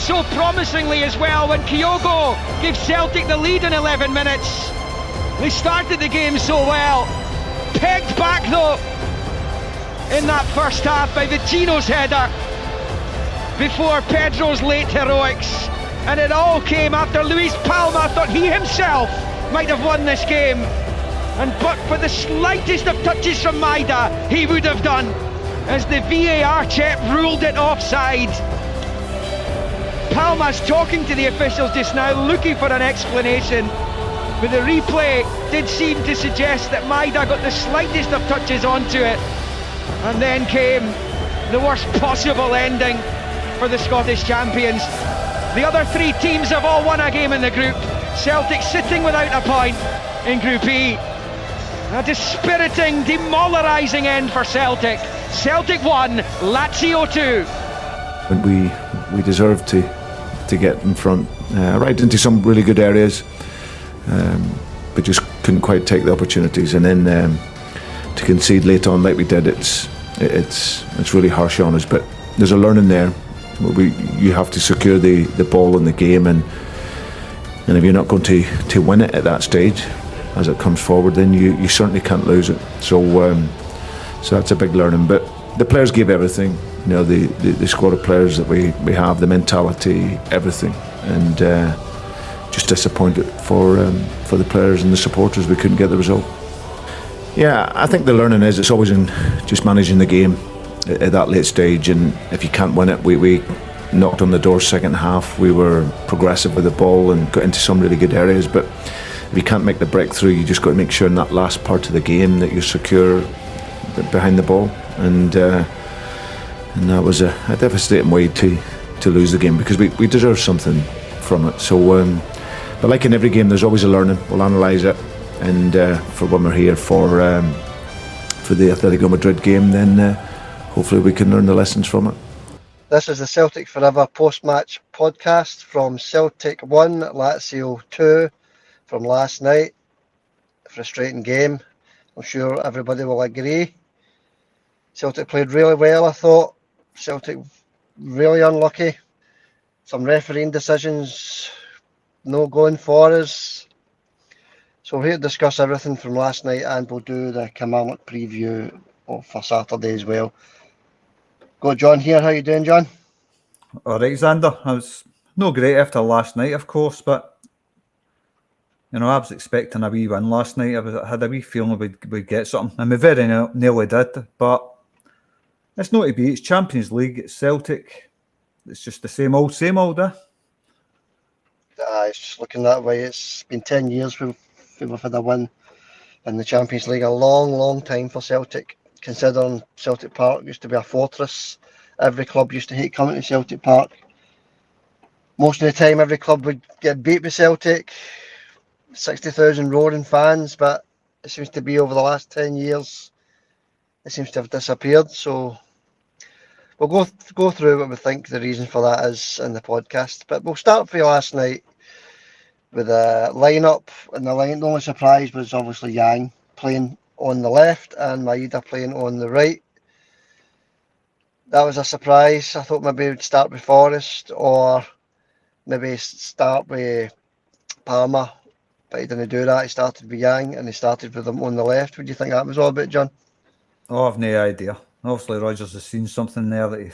so promisingly as well when Kyogo gives Celtic the lead in 11 minutes. They started the game so well. Pegged back though in that first half by Vecino's header before Pedro's late heroics. And it all came after Luis Palma thought he himself might have won this game. And but for the slightest of touches from Maida, he would have done, as the VAR check ruled it offside. Palma's talking to the officials just now, looking for an explanation, but the replay did seem to suggest that Maida got the slightest of touches onto it, and then came the worst possible ending for the Scottish champions. The other three teams have all won a game in the group. Celtic sitting without a point in Group E. A dispiriting, demoralising end for Celtic. Celtic 1, Lazio 2. We deserved to get in front, right into some really good areas, but just couldn't quite take the opportunities. And then to concede late on like we did, it's really harsh on us. But there's a learning there. You have to secure the ball in the game, and if you're not going to win it at that stage as it comes forward, then you certainly can't lose it. So that's a big learning. But the players gave everything. You know, the squad of players that we have, the mentality, everything, and just disappointed for the players and the supporters we couldn't get the result. Yeah, I think the learning is it's always in just managing the game at that late stage, and if you can't win it, we knocked on the door second half. We were progressive with the ball and got into some really good areas, but if you can't make the breakthrough, you just got to make sure in that last part of the game that you're secure behind the ball, and that was a devastating way to lose the game, because we deserve something from it. So but like in every game, there's always a learning. We'll analyse it, and for when we're here for the Atletico Madrid game, then hopefully we can learn the lessons from it. This is the Celtic Forever post-match podcast from Celtic 1, Lazio 2 from last night. Frustrating game, I'm sure everybody will agree. Celtic played really well, I thought. Celtic really unlucky. Some refereeing decisions no going for us. So we're here to discuss everything from last night, and we'll do the Kilmarnock preview for Saturday as well. Got John here. How you doing, John? All right, Xander. I was no great after last night, of course, but I was expecting a wee win last night. I had a wee feeling we'd get something, and we very nearly did. But it's not to be. It's Champions League. It's Celtic. It's just the same old, eh? It's just looking that way. It's been 10 years we've had a win in the Champions League. A long, long time for Celtic, considering Celtic Park used to be a fortress. Every club used to hate coming to Celtic Park. Most of the time, every club would get beat by Celtic. 60,000 roaring fans, but it seems to be over the last 10 years, it seems to have disappeared. So we'll go through what we think the reason for that is in the podcast. But we'll start for last night with a lineup, and the only surprise was obviously Yang playing on the left and Maida playing on the right. That was a surprise. I thought maybe we'd start with Forrest, or maybe start with Palma, but he didn't do that. He started with Yang, and he started with him on the left. What do you think that was all about, John? Oh, I've no idea. Obviously, Rodgers has seen something there that he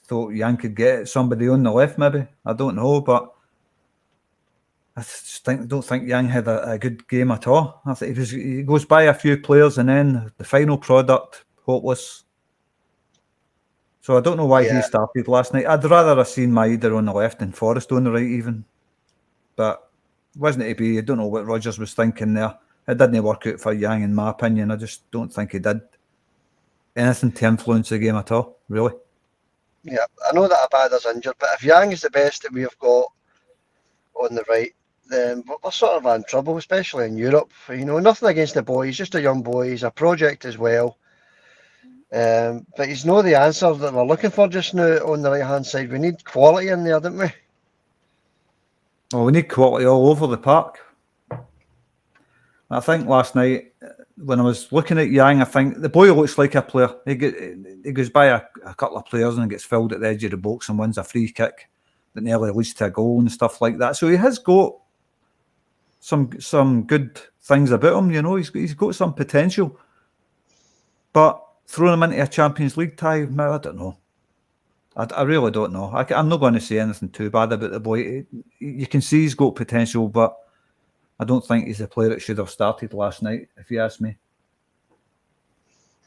thought Yang could get at somebody on the left, maybe. I don't know, but I just don't think Yang had a good game at all. I think he goes by a few players, and then the final product, hopeless. So I don't know why he started last night. I'd rather have seen Maida on the left and Forrest on the right even. But wasn't it to be? I don't know what Rodgers was thinking there. It didn't work out for Yang, in my opinion. I just don't think he did anything to influence the game at all, really. Yeah, I know that Abada's injured, but if Yang is the best that we have got on the right, then we're sort of in trouble, especially in Europe. Nothing against the boy. He's just a young boy. He's a project as well. But he's not the answer that we're looking for just now on the right-hand side. We need quality in there, don't we? Oh, we need quality all over the park. I think last night, when I was looking at Yang, I think the boy looks like a player. He goes by a couple of players and gets filled at the edge of the box and wins a free kick. that nearly leads to a goal and stuff like that. So he has got some good things about him, you know. He's got some potential. But throwing him into a Champions League tie, I don't know. I really don't know. I'm not going to say anything too bad about the boy. You can see he's got potential, but I don't think he's the player that should have started last night, if you ask me.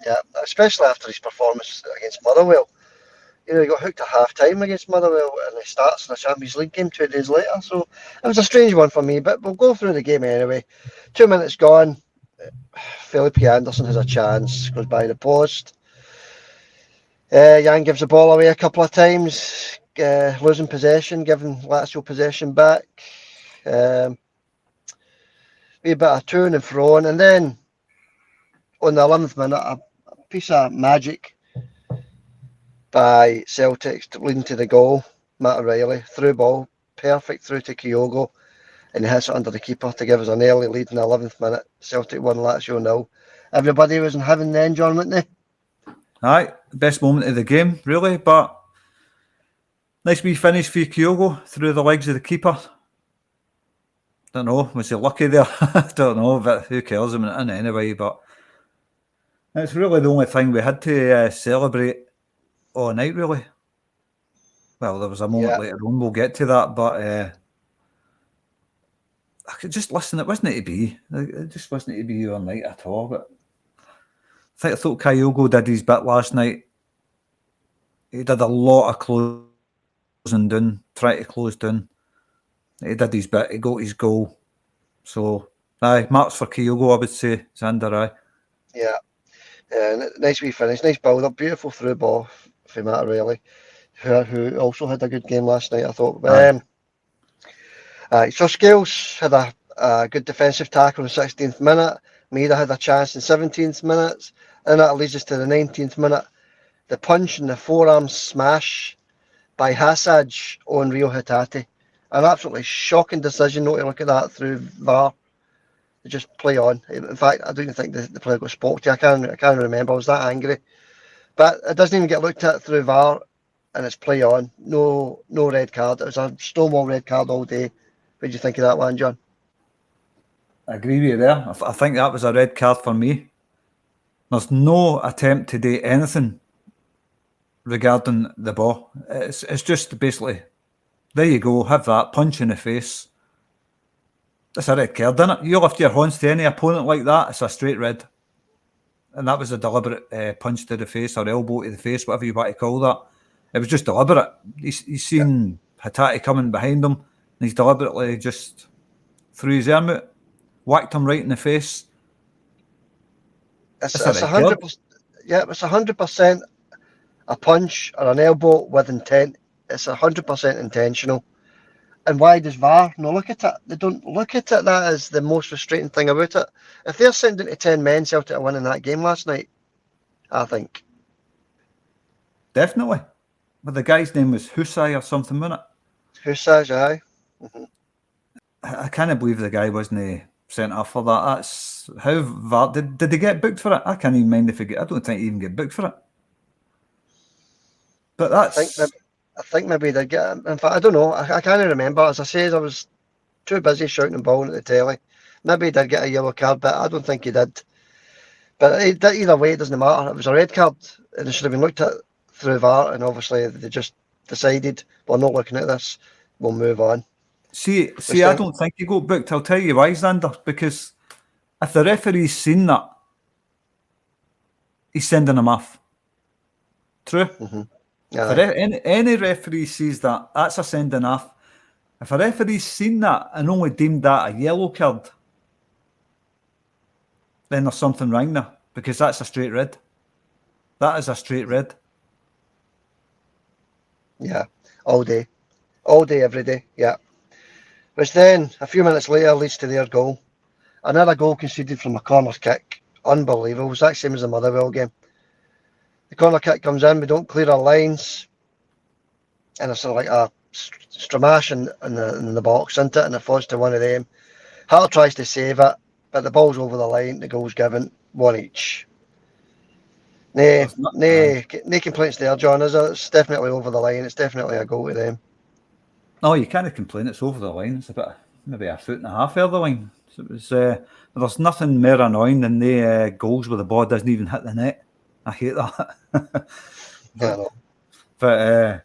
Yeah, especially after his performance against Motherwell. You know, he got hooked at half-time against Motherwell and he starts in a Champions League game 2 days later. So it was a strange one for me, but we'll go through the game anyway. 2 minutes gone. Felipe Anderson has a chance, goes by the post. Jan gives the ball away a couple of times, losing possession, giving Lazio possession back. A bit of to and fro, and then on the 11th minute, a piece of magic by Celtic leading to the goal. Matt O'Reilly, through ball, perfect through to Kyogo, and he hits it under the keeper to give us an early lead in the 11th minute. Celtic 1, Lazio 0. Everybody was in heaven then, John, wasn't they? Aye, best moment of the game, really, but nice wee finish for Kyogo through the legs of the keeper. Don't know, was he lucky there? I don't know, but who cares? I mean, anyway, but it's really the only thing we had to celebrate all night, really. Well, there was a moment later on, we'll get to that, but I could just listen, it wasn't to be. It just wasn't to be all night at all, but I thought Kyogo did his bit last night. He did a lot of closing down, trying to close down. He did his bit. He got his goal. So, aye, marks for Kyogo, I would say. Xander, aye. Yeah. Nice wee finish. Nice build-up. Beautiful through ball for Matt O'Reilly, who also had a good game last night, I thought. So Scales had a good defensive tackle in the 16th minute. Maida had a chance in 17th minute. And that leads us to the 19th minute. The punch and the forearm smash by Hassaj on Rio Hatate. An absolutely shocking decision not to look at that through VAR. They just play on. In fact, I don't even think the player got spoke to. I can't remember. I was that angry. But it doesn't even get looked at through VAR, and it's play on. No red card. It was a Stonewall red card all day. What did you think of that one, John? I agree with you there. I think that was a red card for me. There's no attempt to do anything regarding the ball. It's just basically, there you go, have that, punch in the face. That's a red card, isn't it? You lift your hands to any opponent like that, it's a straight red. And that was a deliberate punch to the face or elbow to the face, whatever you want to call that. It was just deliberate. He's seen Hatate coming behind him, and he's deliberately just threw his arm out, whacked him right in the face. It's 100%. Yeah, it's 100% a punch or an elbow with intent. It's 100% intentional. And why does VAR not look at it? They don't look at it. That is the most frustrating thing about it. If they're sending to 10 men, Celtic are winning that game last night, I think. Definitely. But the guy's name was Husai or something, wasn't it? Husai, aye. Mm-hmm. I can't believe the guy wasn't sent off for that. That's how VAR did they get booked for it? I can't even mind if he I don't think he even get booked for it. But that's I think maybe they get. In fact, I don't know. I can't remember. As I said, I was too busy shouting and bawling at the telly. Maybe he did get a yellow card, but I don't think he did. But either way, it doesn't matter. It was a red card, and it should have been looked at through VAR. And obviously, they just decided we're not looking at this. We'll move on. See, I don't think he got booked. I'll tell you why, Xander. Because if the referee's seen that, he's sending him off. True. Mm-hmm. If any referee sees that, that's a sending off. If a referee's seen that and only deemed that a yellow card, then there's something wrong there, because that's a straight red. That is a straight red. Yeah, all day, every day. Yeah. Which then, a few minutes later, leads to their goal. Another goal conceded from a corner kick. Unbelievable. It was that same as the Motherwell game. The corner kick comes in, we don't clear our lines. And it's like a stramash in the box, isn't it? And it falls to one of them. Hart tries to save it, but the ball's over the line, the goal's given, one each. No complaints there, John, is it? It's definitely over the line. It's definitely a goal to them. No, you can't complain. It's over the line. It's about maybe a foot and a half over the line. So it was. There's nothing more annoying than the goals where the ball doesn't even hit the net. I hate that. But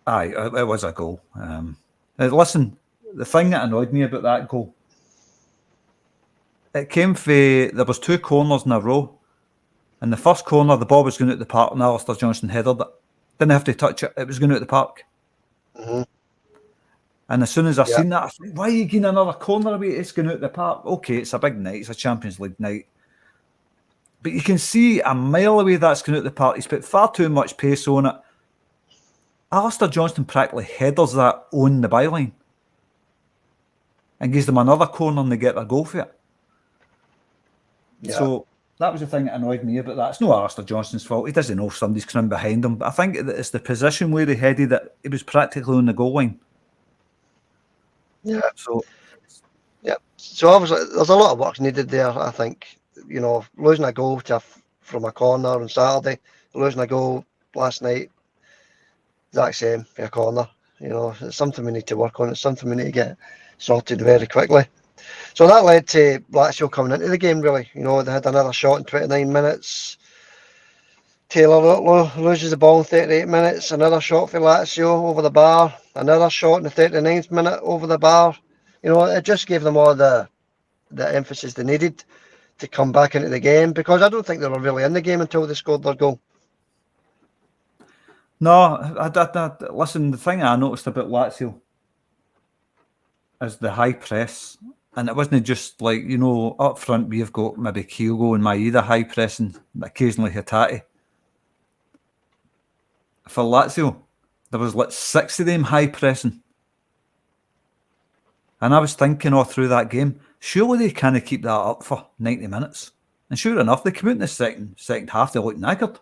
aye, it was a goal. Listen, the thing that annoyed me about that goal, it came for, there was 2 corners in a row. In the first corner, the ball was going out the park and Alistair Johnston headed it. Didn't have to touch it. It was going out the park. Mm-hmm. And as soon as I seen that, I thought, why are you getting another corner away? It's going out the park. Okay, it's a big night. It's a Champions League night. But you can see a mile away that's going out the park. He's put far too much pace on it. Alistair Johnston practically headers that on the byline and gives them another corner and they get a goal for it. Yeah. So that was the thing that annoyed me about that. It's not Alistair Johnston's fault. He doesn't know if somebody's coming behind him. But I think it's the position where he headed it. He was practically on the goal line. Yeah. So obviously there's a lot of work needed there. I think, you know, losing a goal from a corner on Saturday, losing a goal last night, exact same for a corner. You know, it's something we need to work on. It's something we need to get sorted very quickly. So that led to Lazio coming into the game, really. You know, they had another shot in 29 minutes. Taylor loses the ball in 38 minutes. Another shot for Lazio over the bar. Another shot in the 39th minute over the bar. You know, it just gave them all the emphasis they needed to come back into the game, because I don't think they were really in the game until they scored their goal. No, listen, the thing I noticed about Lazio is the high press. And it wasn't just like, you know, up front we've got maybe Kyogo and Maeda high pressing, occasionally Hitati. For Lazio, there was like 6 of them high pressing. And I was thinking all through that game, surely they can't keep that up for 90 minutes. And sure enough, they came out in the second half, they looked knackered.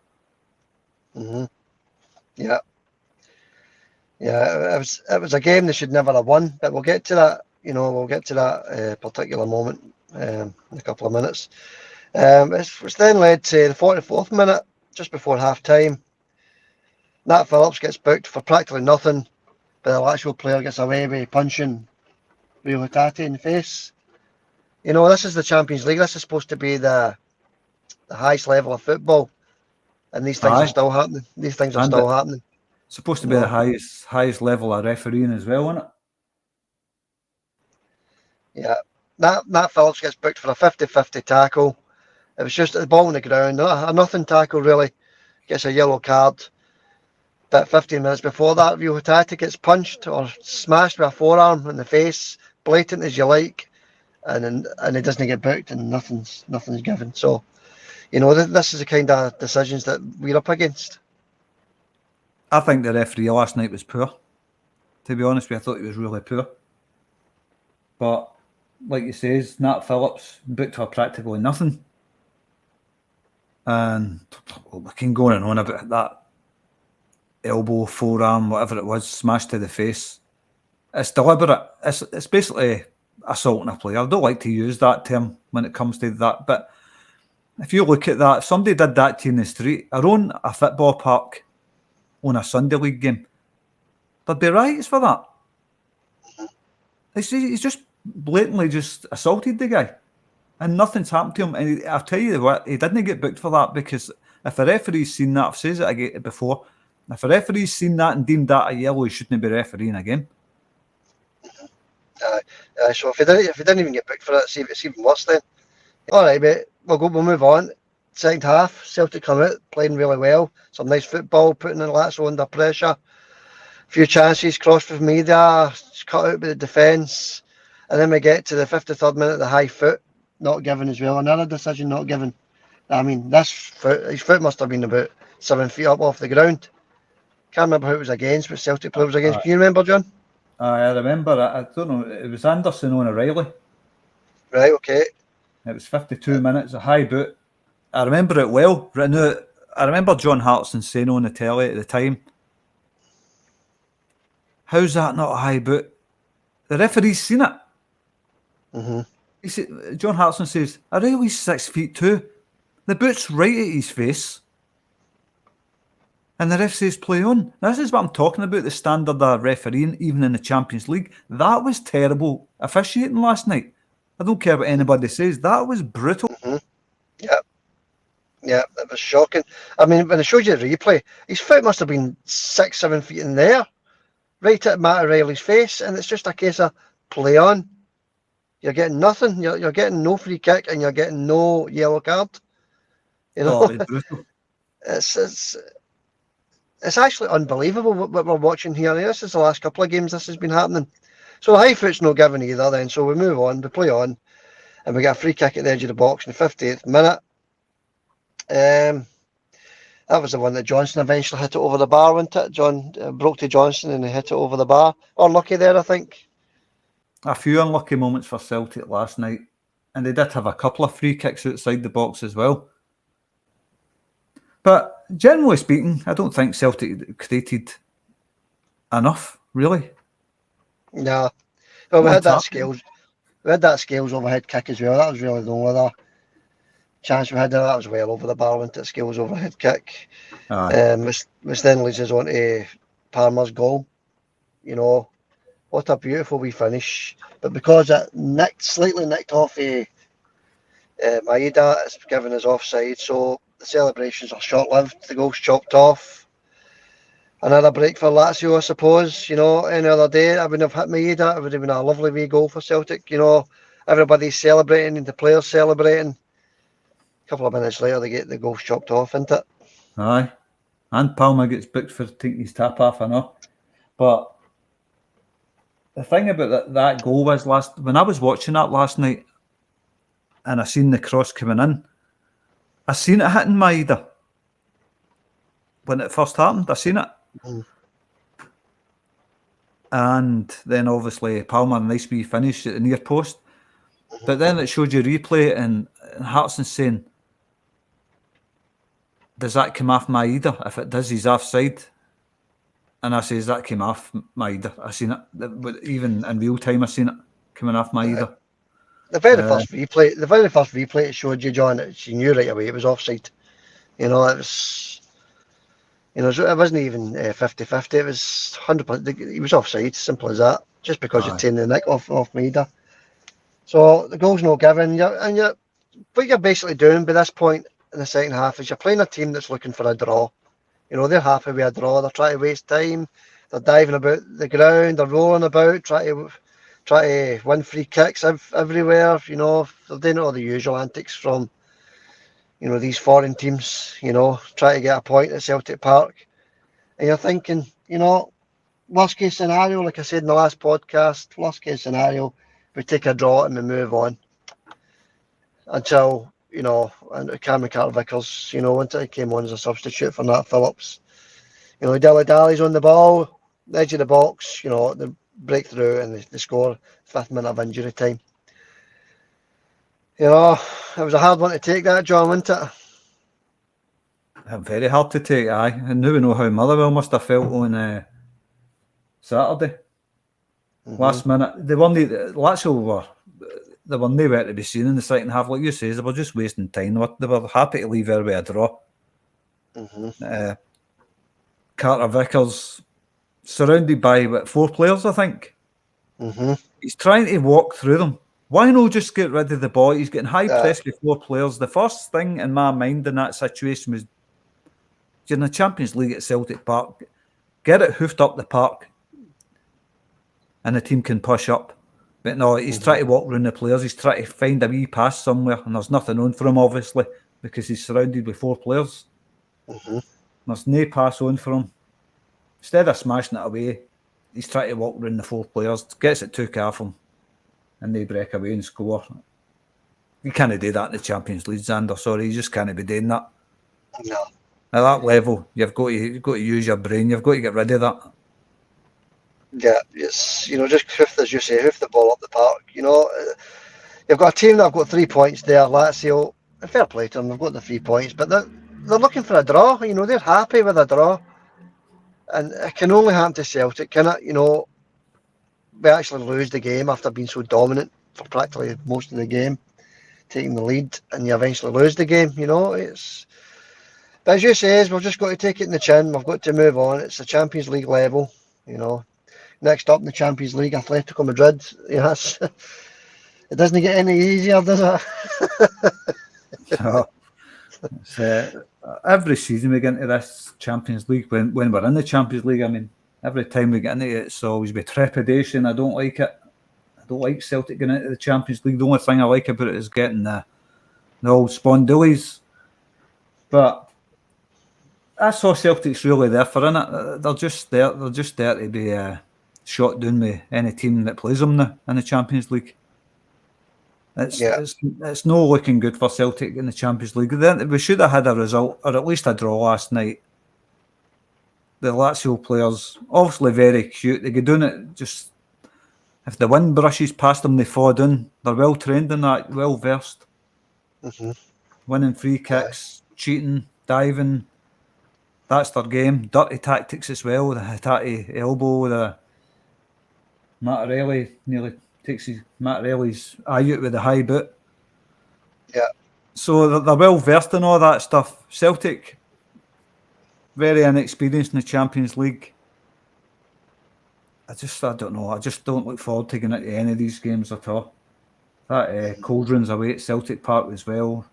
Mm-hmm. Yeah. Yeah, it was a game they should never have won, but we'll get to that. You know, we'll get to that particular moment in a couple of minutes. Which then led to the 44th minute, just before half-time. Nat Phillips gets booked for practically nothing, but the Lazio player gets away with punching Rio Hitati in the face. You know, this is the Champions League. This is supposed to be the highest level of football, and these things are still happening. These things are still happening. It's supposed to be the highest level of refereeing as well, isn't it? Yeah, Nat Phillips gets booked for a 50-50 tackle. It was just the ball on the ground, a nothing tackle really. Gets a yellow card. But 15 minutes before that, Rio Hitati gets punched or smashed with a forearm in the face, blatant as you like, and he doesn't get booked, and nothing's given. So, you know, this is the kind of decisions that we're up against. I think the referee last night was poor. To be honest with you, I thought he was really poor. But like you says, Nat Phillips booked for practically nothing. And we can go on and on about that elbow, forearm, whatever it was, smashed to the face. It's deliberate. It's basically assaulting a player. I don't like to use that term when it comes to that, but if you look at that, if somebody did that to you in the street or on a football park on a Sunday league game, there'd be riots for that. He's just blatantly just assaulted the guy and nothing's happened to him. And I'll tell you what, he didn't get booked for that, because if a referee's seen that, I've said it again before, if a referee's seen that and deemed that a yellow, he shouldn't be refereeing a game. So if he didn't even get booked for it, it's even worse then. All right, mate, we'll move on. Second half, Celtic come out playing really well. Some nice football, putting in Lazio under pressure. A few chances, crossed with Maeda, cut out by the defence. And then we get to the 53rd minute, the high foot, not given as well. Another decision not given. I mean, his foot must have been about 7 feet up off the ground. Can't remember who it was against, but Celtic player was against. Can you remember, John? I remember. I don't know. It was Anderson on O'Reilly. Right, okay. It was 52 minutes, a high boot. I remember it well. I remember John Hartson saying on the telly at the time, how's that not a high boot? The referee's seen it. Mm-hmm. He said, John Hartson says, O'Reilly's 6'2". The boot's right at his face. And the ref says play on. This is what I'm talking about, the standard of refereeing, even in the Champions League. That was terrible officiating last night. I don't care what anybody says. That was brutal. Yeah, it was shocking. I mean, when it showed you the replay, his foot must have been 6-7 feet in the air, right at Matt O'Reilly's face, and it's just a case of play on. You're getting nothing. You're getting no free kick, and you're getting no yellow card. You know, it was brutal. It's actually unbelievable what we're watching here. This is the last couple of games this has been happening. So the high foot's no given either then. So we move on, we play on, and we get a free kick at the edge of the box in the 58th minute. That was the one that Johnson eventually hit it over the bar, wasn't it? John broke to Johnson and he hit it over the bar. Unlucky there, I think. A few unlucky moments for Celtic last night. And they did have a couple of free kicks outside the box as well. But generally speaking, I don't think Celtic created enough, really. No. Well, we had that Scales overhead kick as well. That was really the only other chance we had there. That was well over the bar, wasn't it? Scales overhead kick. Which then leads us on to Palmer's goal. You know, what a beautiful wee finish. But because it slightly nicked off Maeda, it's given us offside. So the celebrations are short-lived. The goal's chopped off. Another break for Lazio, I suppose. You know, any other day, I wouldn't have hit Maeda. It would have been a lovely wee goal for Celtic. You know, everybody's celebrating and the players celebrating. A couple of minutes later, they get the goal chopped off, isn't it? Aye. And Palmer gets booked for taking his tap off, I know. But the thing about that goal was when I was watching that last night and I seen the cross coming in, I seen it hitting Maeda. When it first happened, I seen it. And then obviously Palmer, nice wee finish at the near post. But then it showed you replay and Hartson saying, does that come off Maeda? If it does, he's offside. And I says, that came off Maeda. I seen it. Even in real time, I seen it coming off Maeda. The very first replay it showed you, John, you knew right away it was offside. You know, it was... You know, it wasn't even 50-50. It was 100%. He was offside, simple as that. Just because you're taking the nick off Maeda. So the goal's no given. What you're basically doing by this point in the second half is you're playing a team that's looking for a draw. You know, they're happy with a draw. They're trying to waste time. They're diving about the ground. They're rolling about, trying to win free kicks everywhere. You know, they're doing all the usual antics from, you know, these foreign teams, you know, try to get a point at Celtic Park. And you're thinking, you know, worst case scenario, like I said in the last podcast, worst case scenario, we take a draw and we move on. Until, you know, and Cameron Carter-Vickers, you know, until he came on as a substitute for Nat Phillips. You know, Dilly-Dally's on the ball, the edge of the box, you know, the breakthrough and they score 5th minute of injury time. You know, it was a hard one to take that, John, wasn't it? Very hard to take, aye. And now we know how Motherwell must have felt on Saturday. Last minute. Lazio were nowhere to be seen in the second half. Like you say, they were just wasting time. They were happy to leave there with a draw. Carter-Vickers, surrounded by 4 players, I think. He's trying to walk through them. Why not just get rid of the ball? He's getting high press with 4 players. The first thing in my mind in that situation was during the Champions League at Celtic Park, get it hoofed up the park and the team can push up. But no, he's trying to walk around the players. He's trying to find a wee pass somewhere and there's nothing on for him, obviously, because he's surrounded with 4 players. There's no pass on for him. Instead of smashing it away, he's trying to walk around the 4 players, gets it too careful. And they break away and score. You can't do that in the Champions League, Xander. Sorry, you just can't be doing that. No. At that level, you've got to use your brain. You've got to get rid of that. Yeah, it's, you know, just hoof, as you say, hoof the ball up the park. You know, you've got a team that have got 3 points there, Lazio. Fair play to them, they've got the 3 points, but they're looking for a draw. You know, they're happy with a draw. And it can only happen to Celtic, can it? You know, we actually lose the game after being so dominant for practically most of the game, taking the lead, and you eventually lose the game. You know, it's But as you say, we've just got to take it in the chin. We've got to move on. It's the Champions League level, you know. Next up in the Champions League, Atletico Madrid. Yes, it doesn't get any easier, does it? So, it's, every season we get into this Champions League, when we're in the Champions League, I mean, every time we get into it, it's always with trepidation. I don't like it. I don't like Celtic getting into the Champions League. The only thing I like about it is getting the old spondoolies. But I saw Celtic's really there for it. They're just there. They're just there to be shot down with any team that plays them now in the Champions League. It's no looking good for Celtic in the Champions League. We should have had a result, or at least a draw last night. The Lazio players, obviously very cute. They get doing it just, if the wind brushes past them, they fall down. They're well trained in that, well versed. Mm-hmm. Winning free kicks, cheating, diving. That's their game. Dirty tactics as well. The Hatate elbow, the Mattarelli nearly takes Mattarelli's eye out with the high boot. Yeah. So they're well versed in all that stuff. Celtic, very inexperienced in the Champions League. I don't know. I just don't look forward to getting into any of these games at all. That Cauldron's away at Celtic Park as well.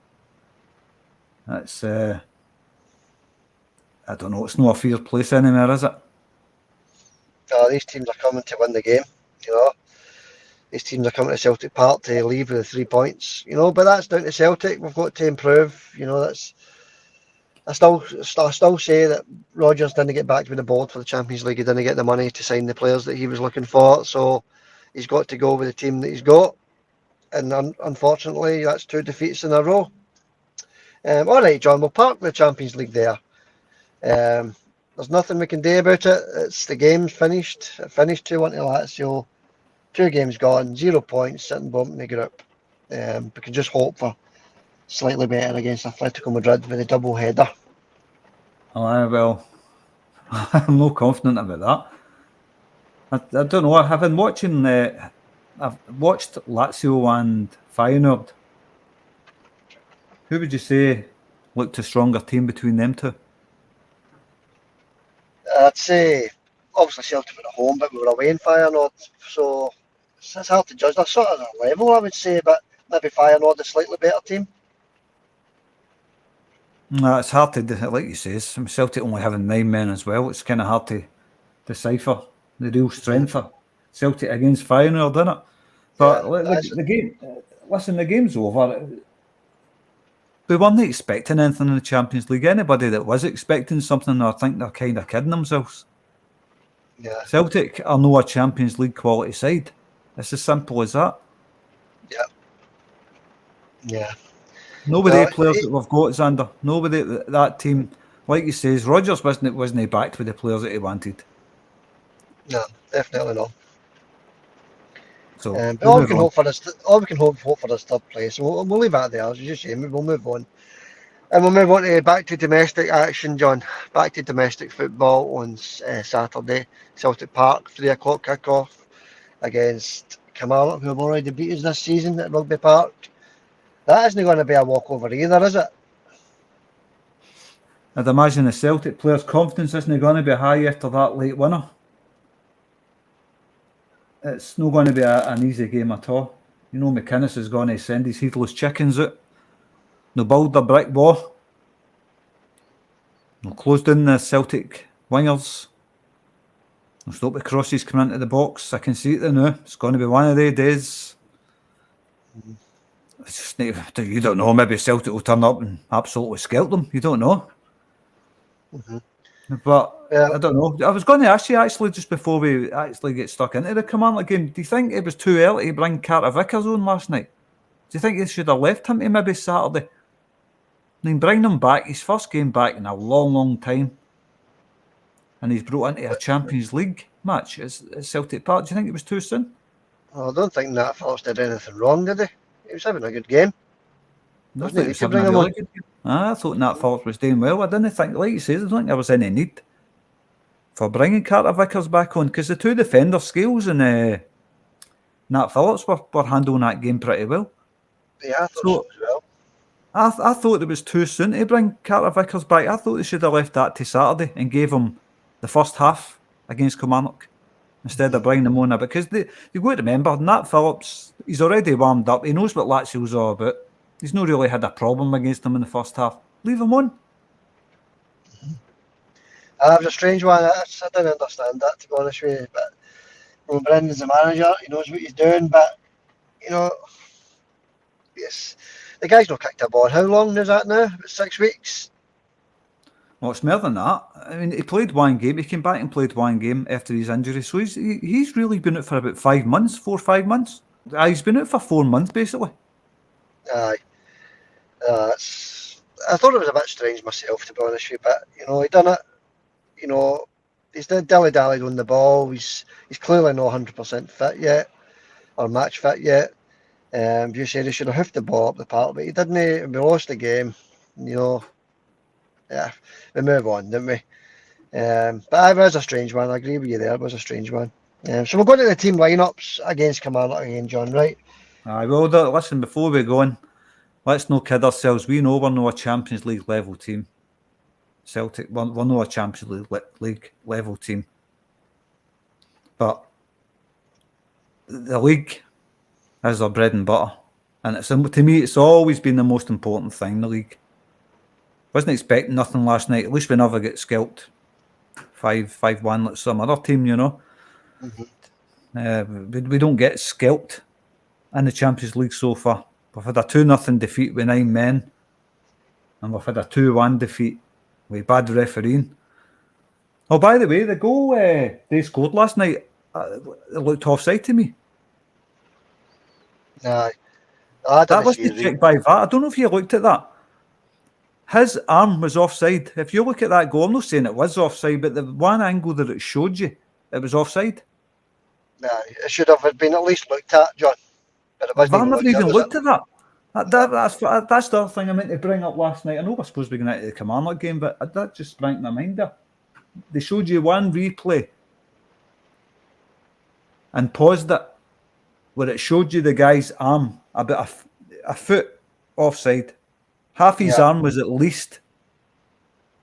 That's I don't know. It's not a fair place anymore, is it? These teams are coming to win the game. You know, these teams are coming to Celtic Park to leave with the 3 points. You know, but that's down to Celtic. We've got to improve. You know, that's. I still say that Rodgers didn't get back with the board for the Champions League. He didn't get the money to sign the players that he was looking for. So he's got to go with the team that he's got. And unfortunately, that's 2 defeats in a row. All right, John, we'll park the Champions League there. There's nothing we can do about it. It's the game's finished. It finished 2-1 to Lazio. 2 games gone, 0 points, sitting bottom in the group. We can just hope for slightly better against Atletico Madrid with a double header. Oh, well, I'm not confident about that. I don't know. I've been watching. I've watched Lazio and Feyenoord. Who would you say looked a stronger team between them two? I'd say obviously Celtic were at home, but we were away in Feyenoord, so it's hard to judge. They're sort of at a level, I would say, but maybe Feyenoord a slightly better team. No, it's hard to, like you say, Celtic only having 9 men as well. It's kind of hard to decipher the real strength of Celtic against Feyenoord, isn't it? But the game, listen, the game's over. We weren't expecting anything in the Champions League. Anybody that was expecting something, I think they're kind of kidding themselves. Yeah. Celtic are not a Champions League quality side. It's as simple as that. Yeah. Yeah. Nobody players that we've got, Xander. Nobody that team, like you says, Rodgers wasn't backed with the players that he wanted. No, definitely not. So all we can hope for is third place. We'll leave that there. As you say, we'll move on, and we'll move on to back to domestic action, John. Back to domestic football on Saturday, Celtic Park, 3:00 kick-off against Kilmarnock, who have already beat us this season at Rugby Park. That isn't going to be a walkover either, is it? I'd imagine the Celtic players' confidence isn't going to be high after that late winner. It's not going to be an easy game at all. You know, McInnes is going to send his headless chickens out. They'll build the brick wall. They'll close down the Celtic wingers. They'll stop the crosses coming into the box. I can see it there now. It's going to be one of their days. It's just, you don't know. Maybe Celtic will turn up and absolutely scalp them. You don't know. Mm-hmm. But I don't know. I was going to ask you actually just before we actually get stuck into the Kilmarnock game. Do you think it was too early to bring Carter Vickers on last night? Do you think they should have left him to maybe Saturday? I mean, bring him back. His first game back in a long, long time, and he's brought into a Champions League match at Celtic Park. Do you think it was too soon? Well, I don't think Nat Phillips did anything wrong, did he? He was having a good game. I thought Nat Phillips was doing well. I didn't think, like you say, I don't think there was any need for bringing Carter Vickers back on, because the two defender skills and Nat Phillips were handling that game pretty well. Yeah, I thought so as well. I thought it was too soon to bring Carter Vickers back. I thought they should have left that to Saturday and gave him the first half against Kilmarnock instead of bringing him on. Because you've got to remember, Nat Phillips, he's already warmed up. He knows what Lazio's all about. He's not really had a problem against him in the first half. Leave him on. It was a strange one. I didn't understand that, to be honest with you. But Brendan's the manager. He knows what he's doing. But, yes, the guy's not kicked a ball. How long is that now? About 6 weeks? Well, it's more than that. I mean, he played one game. He came back and played one game after his injury. So he's really been out for about 5 months, 4 or 5 months. He's been out for 4 months, basically. Aye. I thought it was a bit strange myself, to be honest with you. But, he done it. He's dilly-dallied on the ball. He's clearly not 100% fit yet, or match fit yet. You said he should have hoofed the ball up the park, but he didn't. We lost the game. Yeah, we move on, didn't we? But it was a strange one. I agree with you there. It was a strange one. So we're going to the team lineups against Kilmarnock again, John, right? Aye, well, listen, before we go on, let's not kid ourselves. We know we're not a Champions League level team. Celtic, we're not a Champions League level team. But the league is our bread and butter. And to me, it's always been the most important thing, the league. Wasn't expecting nothing last night. At least we never get scalped 5-1 like some other team, We don't get scalped in the Champions League so far. We've had a 2-0 defeat with 9 men, and we've had a 2-1 defeat with bad refereeing. Oh, by the way, the goal they scored last night, it looked offside to me. Aye. That was checked by VAR. I don't know if you looked at that. His arm was offside. If you look at that goal, I'm not saying it was offside, but the one angle that it showed you, it was offside. It should have been at least looked at, John. But it wasn't. VAR never even looked at that. That's the other thing I meant to bring up last night. I know we're supposed to be going into the Kilmarnock game, but that just sprang to my mind there. They showed you one replay and paused it where it showed you the guy's arm about a foot offside. Half his arm was at least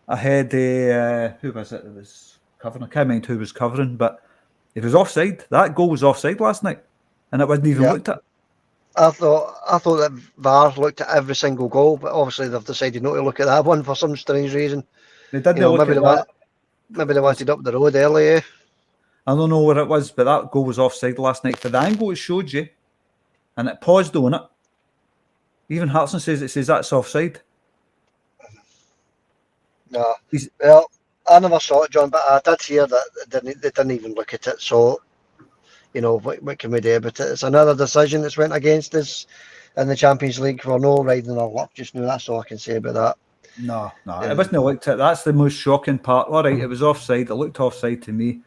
ahead of, who was it that was covering? I can't mind who was covering, but it was offside. That goal was offside last night, and it wasn't even looked at. I thought that VAR looked at every single goal, but obviously they've decided not to look at that one for some strange reason. They didn't look at that. Maybe they wanted up the road earlier. I don't know what it was, but that goal was offside last night. For the angle it showed you, and it paused on it. Even Hartson says that's offside. No. Well, I never saw it, John, but I did hear that they didn't even look at it. So, what can we do about it? It's another decision that's went against us in the Champions League. We're no riding our luck just now. That's all I can say about that. No, it wasn't looked at. That's the most shocking part. All right, it was offside. It looked offside to me.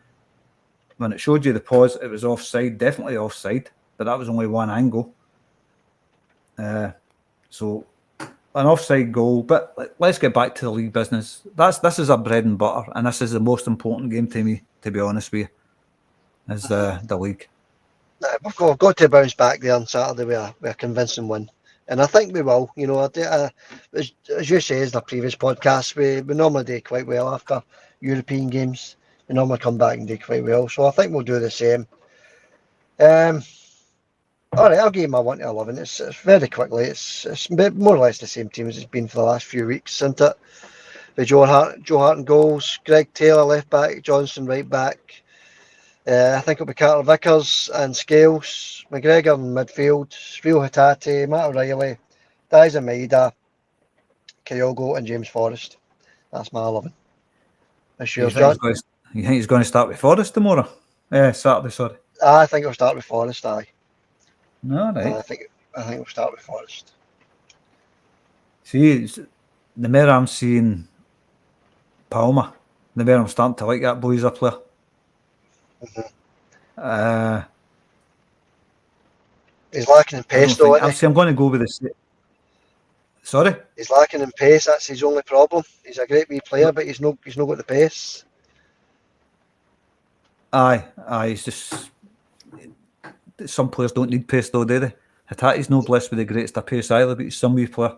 When it showed you the pause, it was offside, definitely offside, but that was only one angle. So, an offside goal, but let's get back to the league business. This is our bread and butter, and this is the most important game to me, to be honest with you, is the league. We've got to bounce back there on Saturday with a convincing win. And I think we will. As you say, in the previous podcast, we normally do quite well after European games. We normally come back and do quite well. So I think we'll do the same. All right, I'll give you my 1 to 11. It's very quickly. It's more or less the same team as it's been for the last few weeks, isn't it? With Joe Hart in goals, Greg Taylor left back, Johnson right back. I think it'll be Carter Vickers and Scales, McGregor in midfield, Speel Hatate, Matt O'Reilly, Daiza Maeda, Kyogo and James Forrest. That's my 11. That's yours, John. You think he's going to start with Forrest tomorrow? Saturday, sorry. I think it'll start with Forrest, aye. No, right. I think we'll start with Forrest. See, the more I'm seeing Palmer, the more I'm starting to like that boy as a player. He's lacking in pace, though. I'm going to go with the. Sorry? He's lacking in pace. That's his only problem. He's a great wee player, but he's not got the pace. Aye. It's just some players don't need pace, though, do they? Hatate's no blessed with the greatest of pace either, but he's some wee player.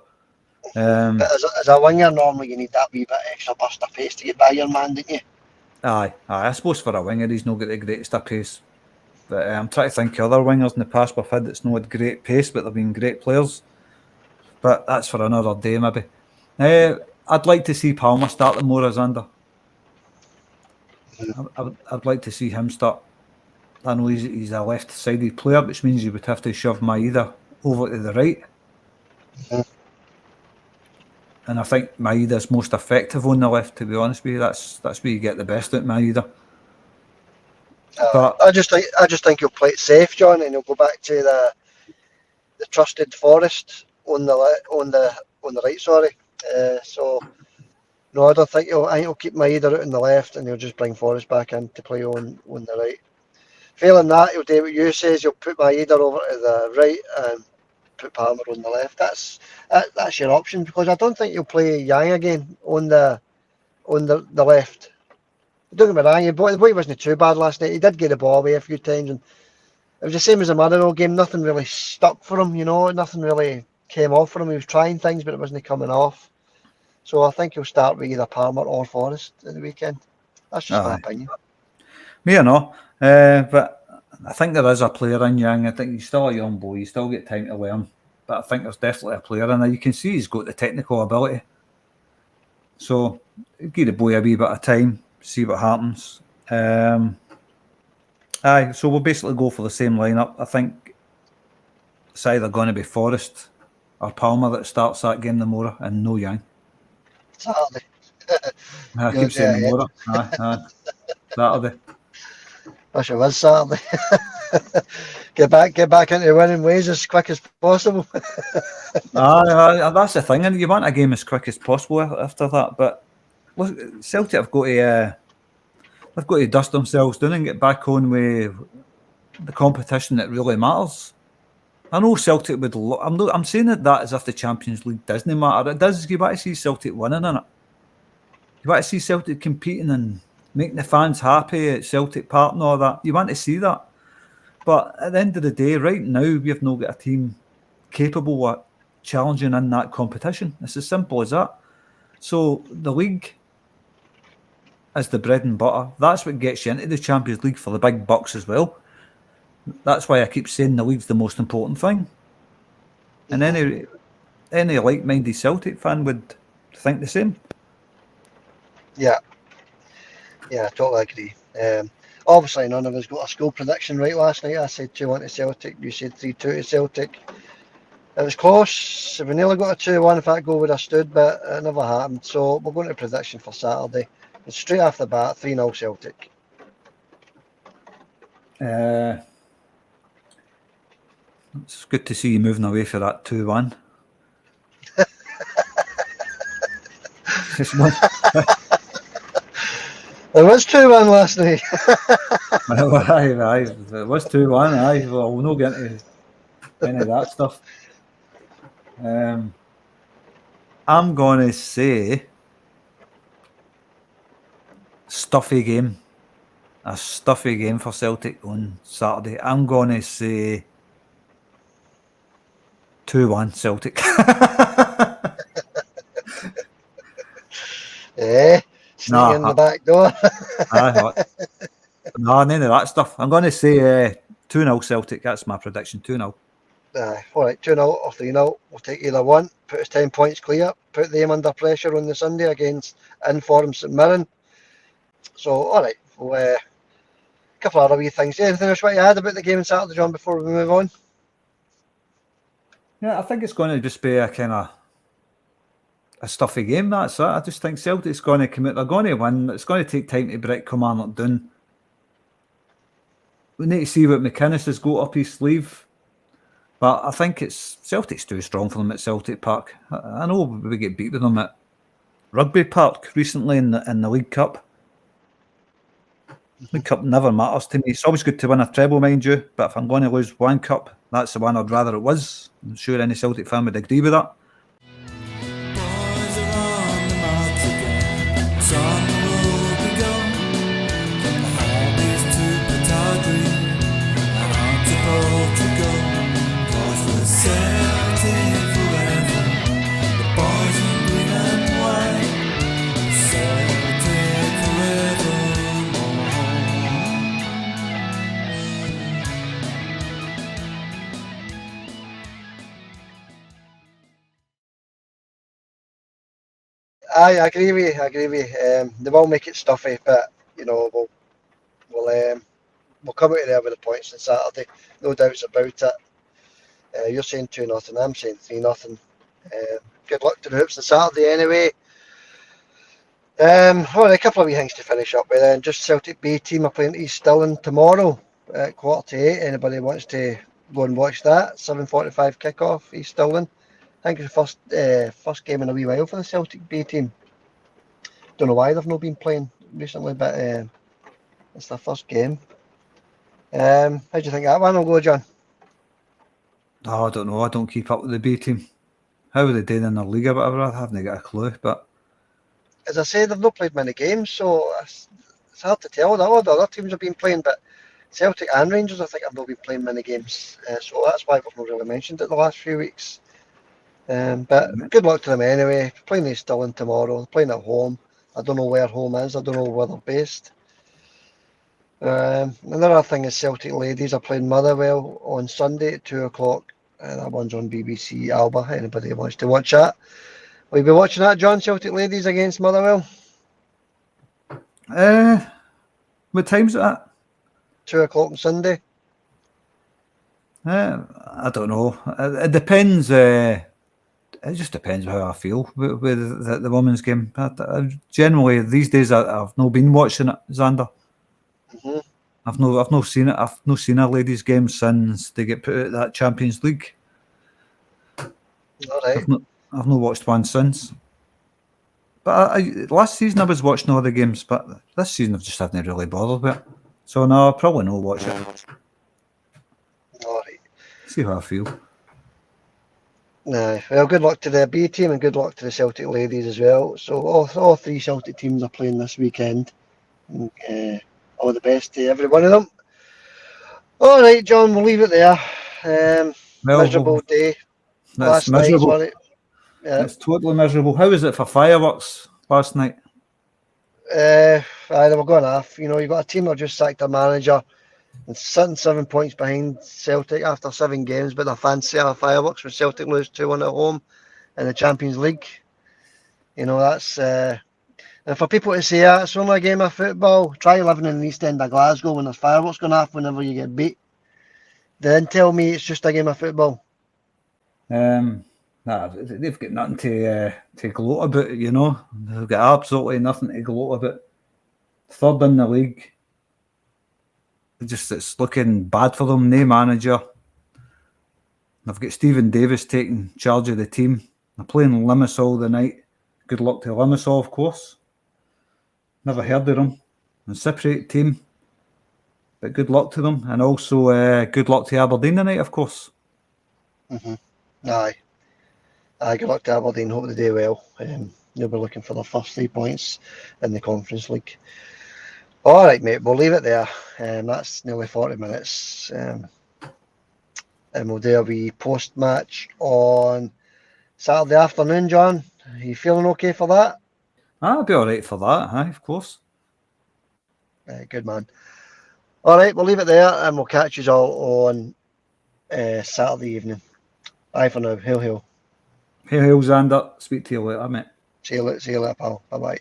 But as a winger, normally you need that wee bit extra burst of pace to get by your man, don't you? Aye. I suppose for a winger, he's not got the greatest of pace. But I'm trying to think of other wingers in the past we've had that's not had great pace, but they've been great players. But that's for another day, maybe. I'd like to see Palmer starting more as under. I'd like to see him start. I know he's a left-sided player, which means you would have to shove Maeda over to the right. And I think Maeda's most effective on the left, to be honest with you. That's where you get the best out of Maeda. But I just think he'll play it safe, John, and he'll go back to the trusted Forrest on the right. Sorry, so no, I don't think he'll keep Maeda out on the left, and he'll just bring Forrest back in to play on the right. Failing that, he'll do what you says. He'll put Maeda over to the right and put Palmer on the left. That's your option, because I don't think he'll play Yang again on the left. Don't get me wrong, the boy wasn't too bad last night. He did get the ball away a few times, and it was the same as the Motherwell game. Nothing really stuck for him, nothing really came off for him. He was trying things, but it wasn't coming off. So I think he'll start with either Palmer or Forrest at the weekend. That's just my opinion. Me or no, but I think there is a player in Yang. I think he's still a young boy. He's still got time to learn. But I think there's definitely a player in there. You can see he's got the technical ability. So give the boy a wee bit of time, see what happens. So we'll basically go for the same lineup. I think it's either going to be Forrest or Palmer that starts that game tomorrow, and no Yang. Saturday. I keep saying tomorrow. Saturday. Wish it was Saturday. Get back into winning ways as quick as possible. That's the thing, and you want a game as quick as possible after that. But look, Celtic have got to dust themselves down and get back on with the competition that really matters. I know Celtic would. I'm saying that as if the Champions League doesn't matter. It does. You want to see Celtic winning in it. You want to see Celtic competing and making the fans happy at Celtic Park and all that. You want to see that. But at the end of the day, right now, we've not got a team capable of challenging in that competition. It's as simple as that. So the league is the bread and butter. That's what gets you into the Champions League for the big bucks as well. That's why I keep saying the league's the most important thing. And any like-minded Celtic fan would think the same. Yeah, I totally agree. Obviously, none of us got a score prediction right last night. I said 2-1 to Celtic. You said 3-2 to Celtic. It was close. We nearly got a 2-1 if that goal would have stood, but it never happened. So we're going to prediction for Saturday. And straight off the bat, 3-0 Celtic. It's good to see you moving away for that 2-1. It was 2-1 last night. Aye, it was 2-1. Aye, well, we'll not get into any of that stuff. I'm going to say stuffy game. A stuffy game for Celtic on Saturday. I'm going to say 2-1 Celtic. Sneak in the back door. No, none of that stuff. I'm going to say 2-0 Celtic. That's my prediction, 2-0. All right, 2-0 or 3-0. We'll take either one. Put us 10 points clear. Put them under pressure on the Sunday against Inform St Mirren. So, all right. We'll, a couple of other wee things. Anything else you want to add about the game on Saturday, John, before we move on? Yeah, I think it's going to just be a kind of a stuffy game, that's it. I just think Celtic's going to commit. They're going to win. It's going to take time to break Kilmarnock down. We need to see what McInnes has got up his sleeve. But I think Celtic's too strong for them at Celtic Park. I know we get beat with them at Rugby Park recently in the League Cup. League Cup never matters to me. It's always good to win a treble, mind you. But if I'm going to lose one cup, that's the one I'd rather it was. I'm sure any Celtic fan would agree with that. Celtic forever, the I agree with you. They will make it stuffy, but we'll come out of there with the points on Saturday. No doubts about it. You're saying 2-0. I'm saying 3-0. Good luck to the Hoops on Saturday anyway. A couple of wee things to finish up with then. Just Celtic B team are playing East Stirling tomorrow at 7:45. Anybody wants to go and watch that? 7:45 kickoff, East Stirling. I think it's the first game in a wee while for the Celtic B team. Don't know why they've not been playing recently, but it's their first game. How do you think that one will go, John? Oh, I don't know. I don't keep up with the B team. How are they doing in the league or whatever? I haven't got a clue. But as I said, they've not played many games, so it's hard to tell. The other teams have been playing, but Celtic and Rangers, I think, have not been playing many games. So that's why we've not really mentioned it the last few weeks. But good luck to them anyway. Playing East Stirling tomorrow. They're playing at home. I don't know where home is. I don't know where they're based. Another thing is Celtic ladies are playing Motherwell on Sunday at 2 o'clock. That one's on BBC Alba. Anybody wants to watch that? Will you be watching that, John? Celtic ladies against Motherwell? what time's it at? 2 o'clock on Sunday. I don't know. It depends. It just depends how I feel with the women's game. Generally, these days I've not been watching it, Xander. Mm-hmm. I've not seen it. I've not seen a ladies' game since they get put out that Champions League. All right. I've not watched one since. But last season I was watching all the games, but this season I've just haven't really bothered with it. So no, I'll probably not watch it. All right. See how I feel. Well, good luck to the B team and good luck to the Celtic ladies as well. So all three Celtic teams are playing this weekend. And, all the best to every one of them. All right, John, we'll leave it there. Miserable day. That's Last night, miserable. wasn't it? Yeah. It's totally miserable. How was it for fireworks last night? They were going off. You've got a team that just sacked their manager and sitting 7 points behind Celtic after 7 games, but their fans set off fireworks when Celtic lose 2-1 at home in the Champions League. That's... and for people to say it's only a game of football, try living in the East End of Glasgow when there's fireworks going off whenever you get beat. Then tell me it's just a game of football. They've got nothing to gloat about, They've got absolutely nothing to gloat about. Third in the league. It's looking bad for them. No manager. They've got Stephen Davis taking charge of the team. They're playing Limassol the night. Good luck to Limassol, of course. Never heard of them. A Cypriot team. But good luck to them. And also good luck to Aberdeen tonight, of course. Mm-hmm. Aye, good luck to Aberdeen. Hope they do well. They'll be looking for their first 3 points in the Conference League. All right, mate, we'll leave it there. That's nearly 40 minutes. And we'll do a wee post-match on Saturday afternoon, John. Are you feeling okay for that? I'll be all right for that, of course. Good man. All right, we'll leave it there and we'll catch you all on Saturday evening. Bye for now. Hail, hail. Hail, Xander. Speak to you later, mate. See you later, pal. Bye-bye.